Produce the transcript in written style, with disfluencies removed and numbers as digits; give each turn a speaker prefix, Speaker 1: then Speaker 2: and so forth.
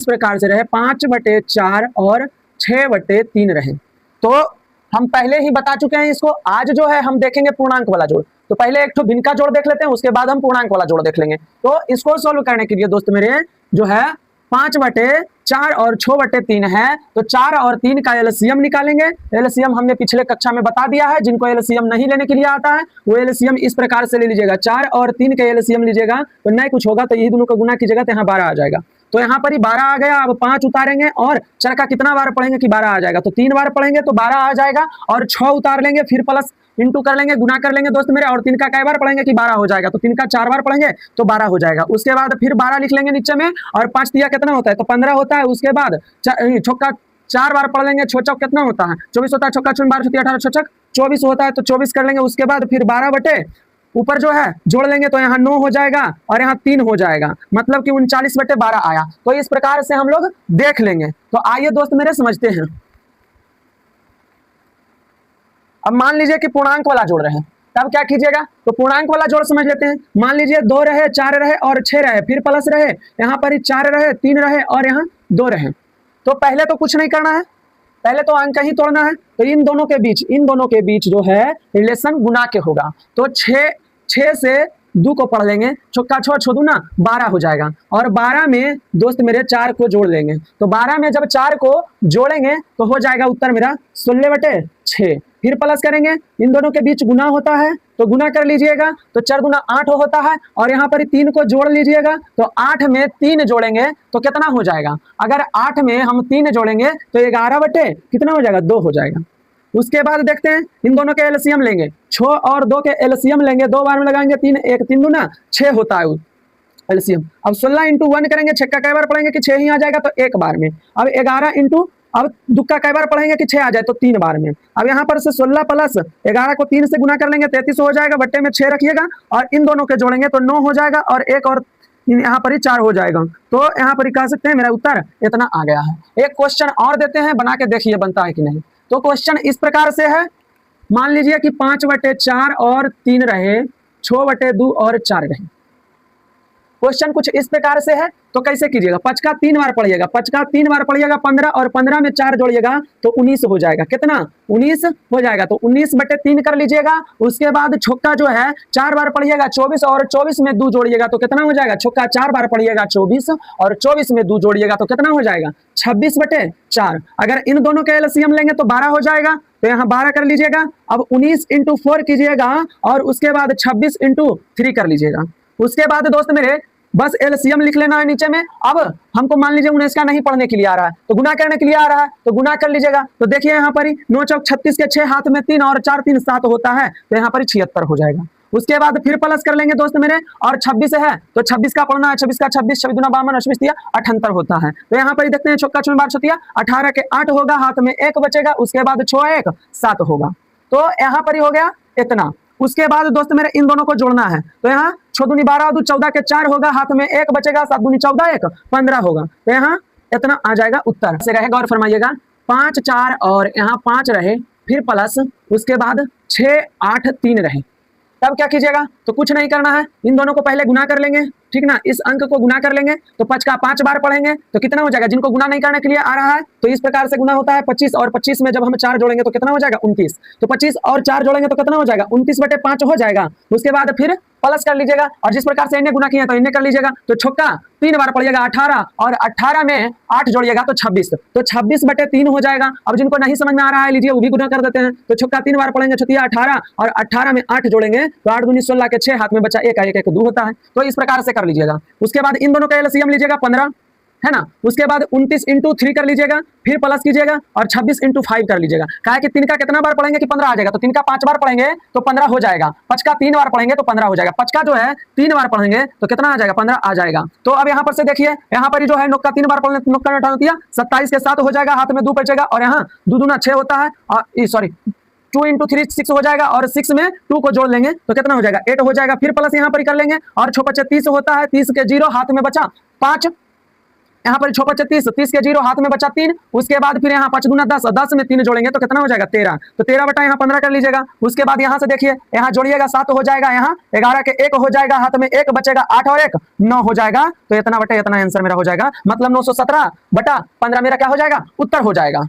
Speaker 1: इस प्रकार से रहे 5/4 और 6/3 रहे। तो हम पहले ही बता चुके हैं इसको। आज जो है हम देखेंगे पूर्णांक वाला जोड़। तो पहले एक तो भिन्न का जोड़ देख लेते हैं, उसके बाद हम पूर्णांक वाला जोड़ देख लेंगे। तो इसको सोल्व करने के लिए दोस्त मेरे जो है 5/4 और 6/3 है, तो 4 और 3 का एलसीएम निकालेंगे। एलसीएम हमने पिछले कक्षा में बता दिया है, जिनको एलसीएम नहीं लेने के लिए आता है वो एलसीएम इस प्रकार से ले लीजिएगा। 4 और 3 का एलसीएम लीजिएगा तो नहीं कुछ होगा, तो यही दोनों का गुना कीजिएगा तो यहाँ 12 आ जाएगा। तो यहाँ पर ही 12 आ गया। अब 5 उतारेंगे और चर का कितना बार पढ़ेंगे कि 12 आ जाएगा, तो 3 बार पढ़ेंगे तो 12 आ जाएगा। और 6 उतार लेंगे, फिर प्लस इंटू कर लेंगे, गुना कर लेंगे दोस्त मेरे। और 3 का कई बार पढ़ेंगे कि 12 हो जाएगा, तो 3 का 4 बार पढ़ेंगे तो 12 हो जाएगा। उसके बाद फिर 12 लिख लेंगे नीचे में, और 5 दिया कितना होता है तो 15 होता है। उसके बाद छक्का 4 बार पढ़ लेंगे, छो चौक कितना होता है 24 होता है, छक्का 12 18 छो चौक 24 होता है, तो 24 कर लेंगे। उसके बाद फिर 12 बटे ऊपर जो है जोड़ लेंगे तो यहाँ 9 हो जाएगा और यहाँ 3 हो जाएगा, मतलब कि 39/12 आया। तो इस प्रकार से हम लोग देख लेंगे। तो आइए दोस्त मेरे समझते हैं। अब मान लीजिए कि पूर्णांक वाला जोड़ रहे, तब क्या कीजिएगा, तो पूर्णांक वाला जोड़ समझ लेते हैं। मान लीजिए 2 रहे, 4 रहे और 6 रहे, फिर प्लस रहे, यहाँ पर ही 4 रहे, 3 रहे और यहाँ 2 रहे। तो पहले तो कुछ नहीं करना है, पहले तो अंक ही तोड़ना है। तो इन दोनों के बीच जो है रिलेशन गुना के होगा। तो 6 से 2 को पढ़ लेंगे, छक्का 6 6 दूना 12 हो जाएगा। और 12 में दोस्त मेरे 4 को जोड़ लेंगे, तो 12 में जब 4 को जोड़ेंगे तो हो जाएगा उत्तर मेरा 16/6। फिर प्लस करेंगे, इन दोनों के बीच गुना होता है तो गुना कर लीजिएगा, तो 4 दूना 8 होता है। और यहाँ पर 3 को जोड़ लीजिएगा, तो 8 में 3 जोड़ेंगे तो कितना हो जाएगा, अगर 8 में हम 3 जोड़ेंगे तो 11 कितना हो जाएगा 2 हो जाएगा। उसके बाद देखते हैं इन दोनों के एलसीएम लेंगे, 6 और 2 के एलसीएम लेंगे, 2 बार में लगाएंगे 3 1 3 दूना 6 होता है एलसीएम। अब 16 × 1 करेंगे, 6 का कई बार पढ़ेंगे कि 6 ही आ जाएगा तो 1 बार में। अब 11 इंटू अब दुक्का कई बार पढ़ेंगे कि 6 आ जाए तो 3 बार में। अब यहाँ पर से 16 प्लस 11 को 3 से गुना कर लेंगे, 33 हो जाएगा, बट्टे में 6 रखिएगा और इन दोनों के जोड़ेंगे तो 9 हो जाएगा और 1 और यहाँ पर ही 4 हो जाएगा। तो यहाँ पर ही कह सकते हैं मेरा उत्तर इतना आ गया है। एक क्वेश्चन और देते हैं, बना के देखिए बनता है कि नहीं। तो क्वेश्चन इस प्रकार से है, मान लीजिए कि 5/4 और 3 रहे, 6/2 और 4 रहे। क्वेश्चन कुछ इस प्रकार से है, तो कैसे कीजिएगा, 5 का 3 बार पढ़िएगा, 5 का 3 बार पढ़िएगा 15 और 15 में 4 जोड़िएगा तो 19 हो जाएगा। कितना 19 हो जाएगा, तो 19/3 कर लीजिएगा। उसके बाद छक्का जो है 4 बार पढ़िएगा 24 और 24 में 2 जोड़िएगा तो कितना हो जाएगा, छक्का 4 बार पढ़िएगा 24 और 24 में 2 जोड़िएगा तो कितना हो जाएगा 26/4। अगर इन दोनों के एलसीएम लेंगे तो 12 हो जाएगा, तो यहाँ 12 कर लीजिएगा। अब 19 × 4 कीजिएगा और उसके बाद 26 × 3 कर लीजिएगा। उसके बाद दोस्त मेरे बस एलसीएम लिख लेना है नीचे में। अब हमको मान लीजिए 19 का नहीं पढ़ने के लिए आ रहा है, तो गुना करने के लिए आ रहा है, तो गुना कर लीजिएगा। तो देखिए यहाँ पर ही 9 चौक 36 के 6 हाथ में 3 और 4 3 7 होता है, तो यहाँ पर 76 हो जाएगा। उसके बाद फिर प्लस कर लेंगे दोस्त मेरे, और 26 है तो 26 का पढ़ना है, 26 का 26 26 दूना 52 28 78 होता है। तो यहाँ पर देखते हैं छक्का 4 12 छतिया 18 के 8 होगा, हाथ में 1 बचेगा, उसके बाद 6 1 7 होगा। तो यहाँ पर ही हो गया इतना। उसके बाद दोस्त मेरे इन दोनों को जोड़ना है, तो यहाँ 6 दूनी 12 2 14 के 4 होगा, हाथ में 1 बचेगा, 7 दूनी 14 1 15 होगा। तो यहाँ इतना आ जाएगा उत्तर से रहेगा। और फरमाइएगा 5 4 और यहाँ 5 रहे, फिर प्लस उसके बाद 6 8 3 रहे, तब क्या कीजिएगा, तो कुछ नहीं करना है, इन दोनों को पहले गुना कर लेंगे, ठीक ना। इस अंक को गुना कर लेंगे तो 5 का 5 बार पढ़ेंगे तो कितना हो जाएगा, जिनको गुना नहीं करने के लिए आ रहा है तो इस प्रकार से गुना होता है 25 और 25 में जब हम 4 जोड़ेंगे तो कितना हो जाएगा 29। तो 25 और 4 जोड़ेंगे तो कितना हो जाएगा 29/5 हो जाएगा। उसके बाद फिर प्लस कर लीजिएगा और जिस प्रकार से इन्हें गुना किया तो इन्हें कर लीजिएगा। तो छक्का 3 बार पढ़िएगा 18 और 18 में 8 जोड़िएगा तो 26, तो 26/3 हो जाएगा। अब जिनको नहीं समझ में आ रहा है लीजिए वो भी गुना कर देते हैं। तो छक्का 3 बार पढ़ेंगे छतिया 18 और 18 में 8 जोड़ेंगे तो 8 दूनी 16 के 6 हाथ में बचा 1 1 1 2 होता है। तो इस प्रकार से कर लीजिएगा। उसके बाद इन दोनों का एलसीएम लीजिएगा 15 है ना। उसके बाद 29 × 3 कर लीजिएगा, फिर प्लस कीजिएगा और 26 × 5 कर लीजिएगा। कहा कि 3 का कितना बार पढ़ेंगे कि 15 आ जाएगा, तो 3 का 5 बार पढ़ेंगे तो 15 हो जाएगा। 5 का 3 बार पढ़ेंगे तो 15 हो जाएगा। 5 का जो है 3 बार पढ़ेंगे तो कितना आ जाएगा 15 आ जाएगा। तो अब यहाँ पर से देखिए, यहाँ पर जो है नुक्का 3 बार पढ़ने नुक्का में 27 के 7 हो जाएगा, हाथ में 2 बचेगा और यहाँ 2 दूना 6 होता है और सॉरी 2 × 3 6 हो जाएगा और 6 में 2 को जोड़ लेंगे तो कितना हो जाएगा 8 हो जाएगा। फिर प्लस यहाँ पर कर लेंगे और 6 25 30 होता है, 30 के 0 हाथ में बचा 5 यहाँ पर 6 5 30, 30 के 0 हाथ में बचा 3, उसके बाद फिर यहाँ 5 गुना 10, 10 में 3 जोड़ेंगे तो कितना हो जाएगा 13, तो 13 बटा यहाँ 15 कर लीजिएगा। उसके बाद यहाँ से देखिए यहाँ जोड़िएगा 7 हो जाएगा, यहाँ 11 के 1 हो जाएगा, हाथ में 1 बचेगा, 8 और 1 9 हो जाएगा, तो इतना बटे इतना आंसर मेरा हो जाएगा, मतलब 917 बटा 15 मेरा क्या हो जाएगा उत्तर हो जाएगा।